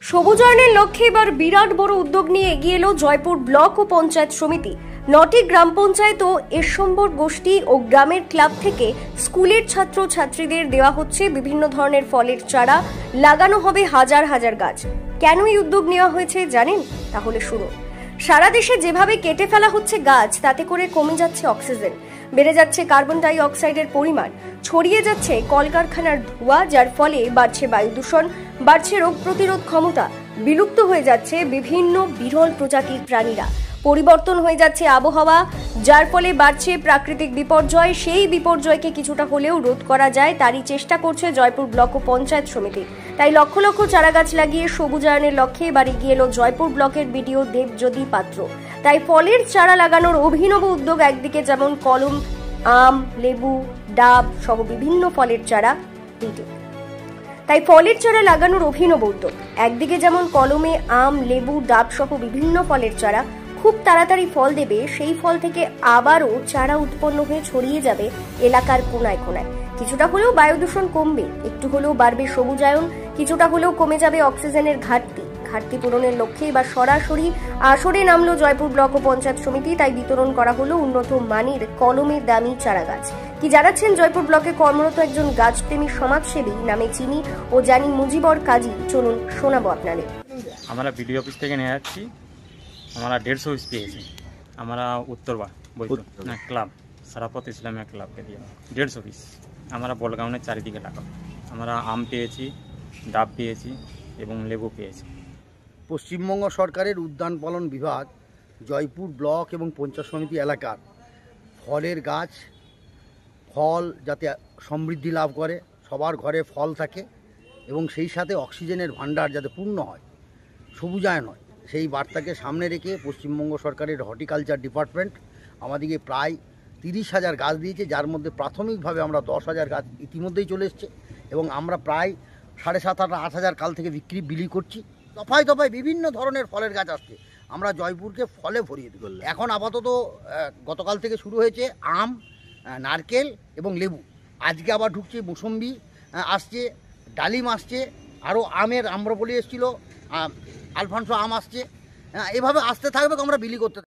সবুজায়নের লক্ষ্যে এবার বিরাট বড় উদ্যোগ নিয়ে এগিয়ে এলো জয়পুর ব্লক ও পঞ্চায়েত সমিতি। ৯টি গ্রাম পঞ্চায়েত ও এরসম্বর গোষ্ঠী ও গ্রামের ক্লাব থেকে স্কুলের ছাত্র ছাত্রীদের দেওয়া হচ্ছে বিভিন্ন ধরনের ফলের চারা, লাগানো হবে হাজার হাজার গাছ। কেন এই উদ্যোগ নেওয়া হয়েছে জানেন? তাহলে শুনুন। সারা দেশে যেভাবে কেটে ফেলা হচ্ছে গাছ, তাতে করে কমে যাচ্ছে অক্সিজেন, বেড়ে যাচ্ছে কার্বন ডাই অক্সাইডের পরিমাণ, ছড়িয়ে যাচ্ছে কলকারখানার ধোঁয়া, যার ফলে বাড়ছে বায়ু দূষণ, বাড়ছে রোগ প্রতিরোধ ক্ষমতা, বিলুপ্ত হয়ে যাচ্ছে বিভিন্ন বিরল প্রজাতির প্রাণীরা, পরিবর্তন হয়ে যাচ্ছে আবহাওয়া, যার ফলে বাড়ছে প্রাকৃতিক বিপর্যয়। সেই বিপর্যয়কে কিছুটা হলেও রোধ করা যায়, তারই চেষ্টা করছে জয়পুর ব্লক ও পঞ্চায়েত সমিতি। তাই লক্ষ লক্ষ চারাগাছ লাগিয়ে সবুজায়নের লক্ষ্যে এবার এগিয়ে এলো জয়পুর ব্লকের বিডিও দেবজ্যোতি পাত্র। তাই ফলের চারা লাগানোর অভিনব উদ্যোগ। একদিকে যেমন কলম, আম, লেবু, ডাব সহ বিভিন্ন ফলের চারা দিতে। তাই ফলের চারা লাগানোর অভিনব উদ্যোগ। একদিকে যেমন কলমে আম, লেবু, ডাব সহ বিভিন্ন ফলের চারা খুব তাড়াতাড়ি ফল দেবে, সেই ফল থেকে আবারও চারা উৎপন্ন হয়ে ছড়িয়ে যাবে এলাকার কোনায় কোনায়। কিছুটা হলেও বায়ু দূষণ কমবে, একটু হলেও বাড়বে সবুজায়ন, কিছুটা হলেও কমে যাবে অক্সিজেনের ঘাটতি পূরণের লক্ষ্যে এবার সরাসরি আসরে নামলো জয়পুর ব্লক ও পঞ্চায়েত সমিতি। তাই বিতরণ করা হলো উন্নত মানের কলমের দামি চারা গাছ। কি জানাচ্ছেন জয়পুর ব্লকে কর্মরত একজন গাছপ্রেমী সমাজসেবী নামে চিনি ও জানি মুজিবর কাজী, চলুন শোনাবো আপনাদের। আমরা বিডিও অফিস থেকে নিয়ে যাচ্ছি, আমরা 150 পিস পেয়েছি। আমরা উত্তরবা না ক্লাব সারাপথ ইসলামিয়া ক্লাবকে দিয়ে 150 পিস আমরা বলগাঁওয়ের চারিদিকে লাগাবো। আমরা আম পেয়েছি, ডাব পেয়েছি এবং লেবু পেয়েছি। পশ্চিমবঙ্গ সরকারের উদ্যান পালন বিভাগ জয়পুর ব্লক এবং পঞ্চায়েত সমিতি এলাকার ফলের গাছ, ফল যাতে সমৃদ্ধি লাভ করে, সবার ঘরে ফল থাকে এবং সেই সাথে অক্সিজেনের ভাণ্ডার যাতে পূর্ণ হয়, সবুজায়ন হয়, সেই বার্তাকে সামনে রেখে পশ্চিমবঙ্গ সরকারের হর্টিকালচার ডিপার্টমেন্ট আমাদেরকে প্রায় 30,000 গাছ দিয়েছে, যার মধ্যে প্রাথমিকভাবে আমরা 10,000 গাছ ইতিমধ্যেই চলে এসছে এবং আমরা প্রায় 7,500-8,000 কাল থেকে বিলি করছি। দফায় দফায় বিভিন্ন ধরনের ফলের গাছ আসছে, আমরা জয়পুরকে ফলে ভরিয়ে দিই। এখন আপাতত গতকাল থেকে শুরু হয়েছে আম, নারকেল এবং লেবু। আজকে আবার ঢুকছে মৌসম্বি আসছে, ডালিম আসছে, আরও আমের আম্রপলি এসেছিলো, আলফানসো আম আসছে। এভাবে আসতে থাকবে, আমরা বিলি করতে